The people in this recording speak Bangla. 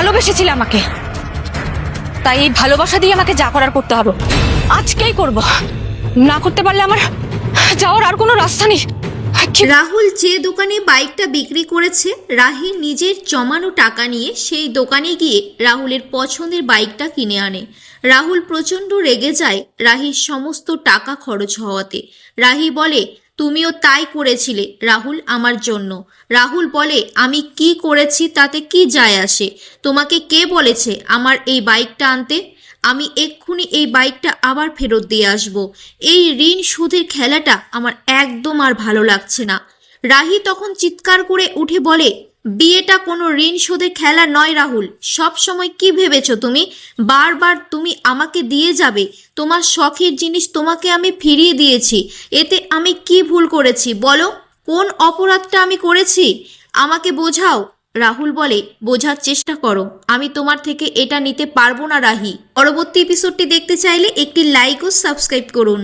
ভালোবেসেছিলে আমাকে, তাই এই ভালোবাসা দিয়ে আমাকে যা করার করতে হবে আজকেই করব। না করতে পারলে আমার যাওয়ার আর কোনো রাস্তা নেই। রাহুল যে দোকানে বাইকটা বিক্রি করেছে, রাহি নিজের জমানো টাকা নিয়ে সেই দোকানে গিয়ে রাহুলের পছন্দের বাইকটা কিনে আনে। রাহুল প্রচণ্ড রেগে যায় রাহির সমস্ত টাকা খরচ হওয়াতে। রাহি বলে, তুমিও তাই করেছিলে রাহুল আমার জন্য। রাহুল বলে, আমি কি করেছি তাতে কি যায় আসে? তোমাকে কে বলেছে আমার এই বাইকটা আনতে? আমি এক্ষুনি এই বাইকটা আবার ফেরত দিয়ে আসব। এই ঋণ সুদের খেলাটা আমার একদম আর ভালো লাগছে না। রাহি তখন চিৎকার করে উঠে বলে, বিয়েটা কোনো ঋণ শোধের খেলা নয় রাহুল। সব সময় কি ভেবেছো তুমি? বারবার তুমি আমাকে দিয়ে যাবে। তোমার শখের জিনিস তোমাকে আমি ফিরিয়ে দিয়েছি। এতে আমি কি ভুল করেছি বলো? কোন অপরাধটা আমি করেছি? আমাকে বোঝাও। রাহুল বলে, বোঝার চেষ্টা করো, আমি তোমার থেকে এটা নিতে পারবো না রাহি। পরবর্তী এপিসোডটি দেখতে চাইলে একটি লাইক ও সাবস্ক্রাইব করুন।